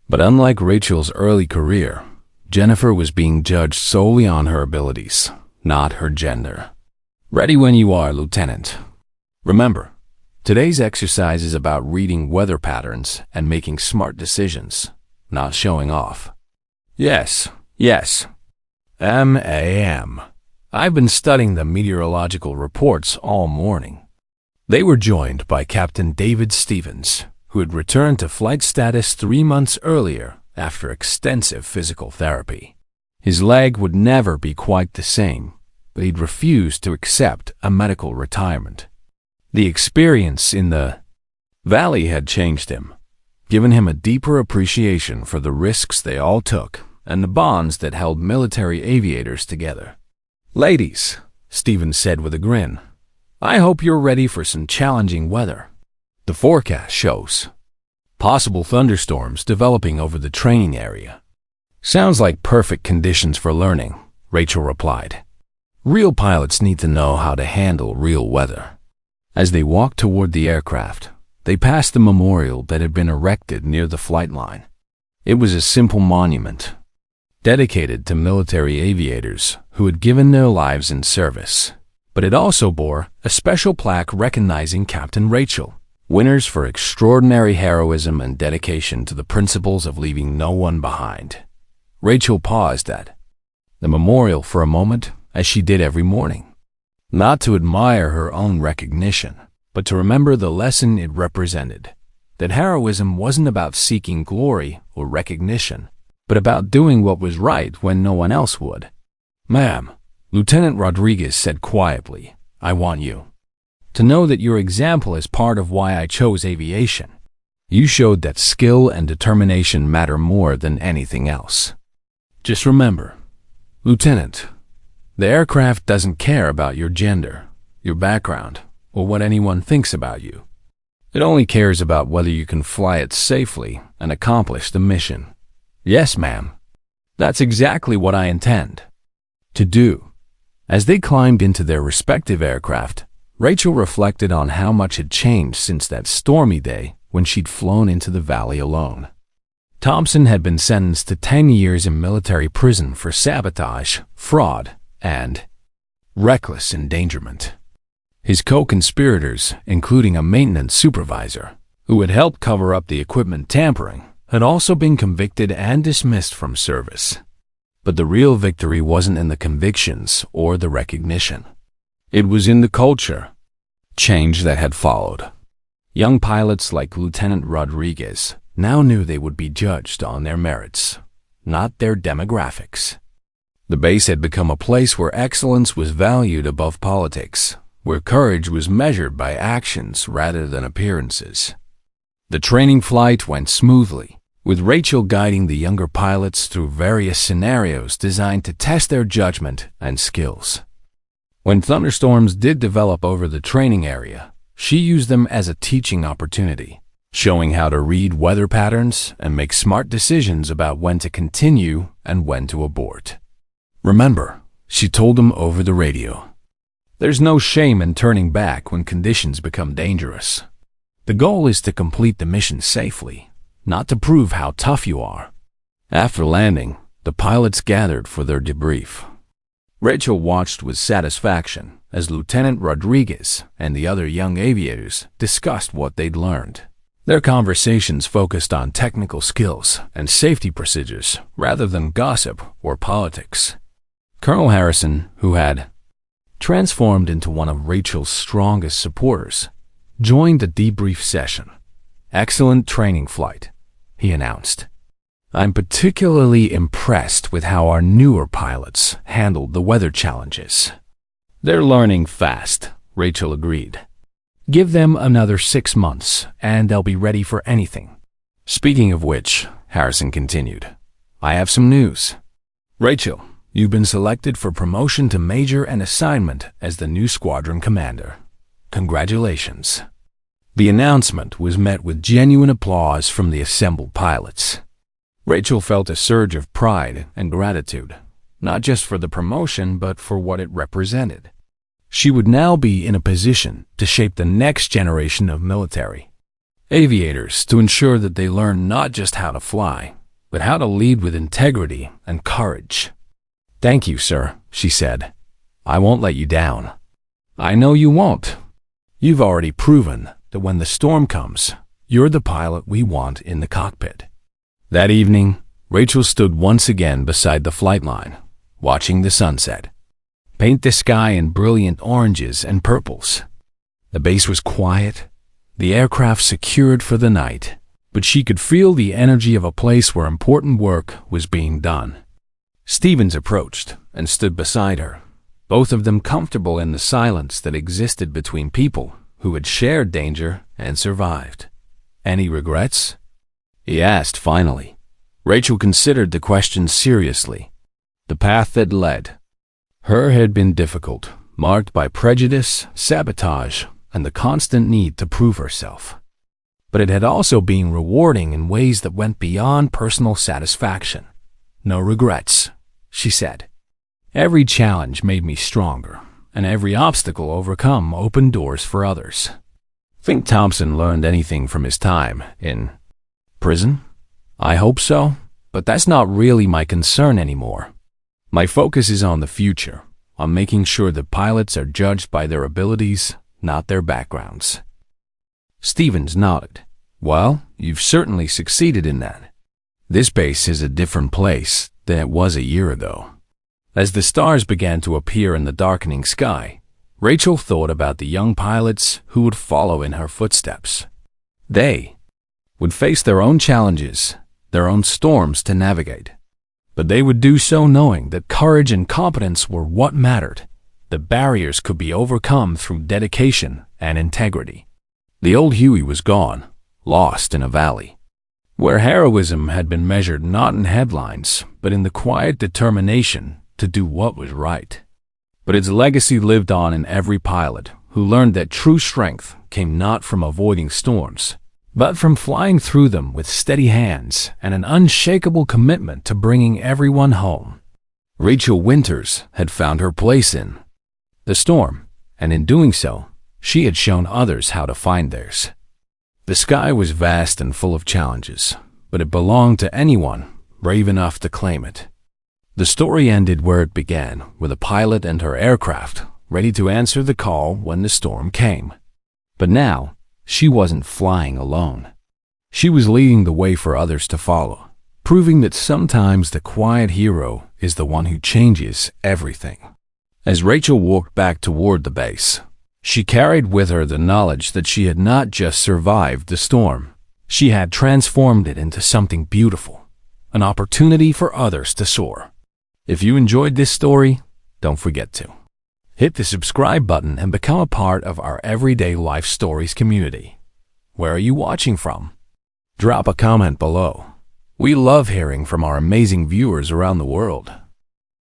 But unlike Rachel's early career, Jennifer was being judged solely on her abilities, not her gender. "Ready when you are, Lieutenant. Remember, today's exercise is about reading weather patterns and making smart decisions, not showing off." Yes. Ma'am. I've been studying the meteorological reports all morning." They were joined by Captain David Stevens, who had returned to flight status 3 months earlier after extensive physical therapy. His leg would never be quite the same, but he'd refused to accept a medical retirement. The experience in the valley had changed him, given him a deeper appreciation for the risks they all took and the bonds that held military aviators together. "Ladies," Stevens said with a grin, "I hope you're ready for some challenging weather. The forecast shows possible thunderstorms developing over the training area." "Sounds like perfect conditions for learning," Rachel replied. "Real pilots need to know how to handle real weather." As they walked toward the aircraft, they passed the memorial that had been erected near the flight line. It was a simple monument, dedicated to military aviators who had given their lives in service, but it also bore a special plaque recognizing Captain Rachel, winners for extraordinary heroism and dedication to the principles of leaving no one behind. Rachel paused at the memorial for a moment, as she did every morning, not to admire her own recognition, but to remember the lesson it represented, that heroism wasn't about seeking glory or recognition, but about doing what was right when no one else would. "Ma'am," Lieutenant Rodriguez said quietly, "I want you to know that your example is part of why I chose aviation. You showed that skill and determination matter more than anything else. Just remember, Lieutenant, the aircraft doesn't care about your gender, your background, or what anyone thinks about you. It only cares about whether you can fly it safely and accomplish the mission." "Yes, ma'am. That's exactly what I intend to do." As they climbed into their respective aircraft, Rachel reflected on how much had changed since that stormy day when she'd flown into the valley alone. Thompson had been sentenced to 10 years in military prison for sabotage, fraud, and reckless endangerment. His co-conspirators, including a maintenance supervisor who had helped cover up the equipment tampering, had also been convicted and dismissed from service. But the real victory wasn't in the convictions or the recognition. It was in the culture change that had followed. Young pilots like Lieutenant Rodriguez now knew they would be judged on their merits, not their demographics. The base had become a place where excellence was valued above politics, where courage was measured by actions rather than appearances. The training flight went smoothly, with Rachel guiding the younger pilots through various scenarios designed to test their judgment and skills. When thunderstorms did develop over the training area, she used them as a teaching opportunity, showing how to read weather patterns and make smart decisions about when to continue and when to abort. "Remember," she told them over the radio, "there's no shame in turning back when conditions become dangerous. The goal is to complete the mission safely, not to prove how tough you are." After landing, the pilots gathered for their debrief. Rachel watched with satisfaction as Lieutenant Rodriguez and the other young aviators discussed what they'd learned. Their conversations focused on technical skills and safety procedures rather than gossip or politics. Colonel Harrison, who had transformed into one of Rachel's strongest supporters, joined the debrief session. "Excellent training flight," he announced. "I'm particularly impressed with how our newer pilots handled the weather challenges." "They're learning fast," Rachel agreed. "Give them another 6 months, and they'll be ready for anything." "Speaking of which," Harrison continued, "I have some news. Rachel, you've been selected for promotion to major and assignment as the new squadron commander. Congratulations." The announcement was met with genuine applause from the assembled pilots. Rachel felt a surge of pride and gratitude, not just for the promotion but for what it represented. She would now be in a position to shape the next generation of military aviators, to ensure that they learn not just how to fly, but how to lead with integrity and courage. "Thank you, sir," she said. "I won't let you down." "I know you won't. You've already proven that when the storm comes, you're the pilot we want in the cockpit." That evening, Rachel stood once again beside the flight line, watching the sunset paint the sky in brilliant oranges and purples. The base was quiet, the aircraft secured for the night, but she could feel the energy of a place where important work was being done. Stevens approached and stood beside her, both of them comfortable in the silence that existed between people who had shared danger and survived. "Any regrets?" he asked finally. Rachel considered the question seriously. The path that led her had been difficult, marked by prejudice, sabotage, and the constant need to prove herself. But it had also been rewarding in ways that went beyond personal satisfaction. "No regrets," she said. "Every challenge made me stronger, and every obstacle overcome opened doors for others." "Think Thompson learned anything from his time in prison?" "I hope so, but that's not really my concern anymore. My focus is on the future, on making sure that pilots are judged by their abilities, not their backgrounds." Stevens nodded. "Well, you've certainly succeeded in that. This base is a different place than it was a year ago." As the stars began to appear in the darkening sky, Rachel thought about the young pilots who would follow in her footsteps. They would face their own challenges, their own storms to navigate. But they would do so knowing that courage and competence were what mattered. The barriers could be overcome through dedication and integrity. The old Huey was gone, lost in a valley, where heroism had been measured not in headlines, but in the quiet determination to do what was right. But its legacy lived on in every pilot who learned that true strength came not from avoiding storms, but from flying through them with steady hands and an unshakable commitment to bringing everyone home. Rachel Winters had found her place in the storm, and in doing so, she had shown others how to find theirs. The sky was vast and full of challenges, but it belonged to anyone brave enough to claim it. The story ended where it began, with a pilot and her aircraft ready to answer the call when the storm came. But now, she wasn't flying alone. She was leading the way for others to follow, proving that sometimes the quiet hero is the one who changes everything. As Rachel walked back toward the base, she carried with her the knowledge that she had not just survived the storm, she had transformed it into something beautiful, an opportunity for others to soar. If you enjoyed this story, don't forget to hit the subscribe button and become a part of our Everyday Life Stories community. Where are you watching from? Drop a comment below. We love hearing from our amazing viewers around the world.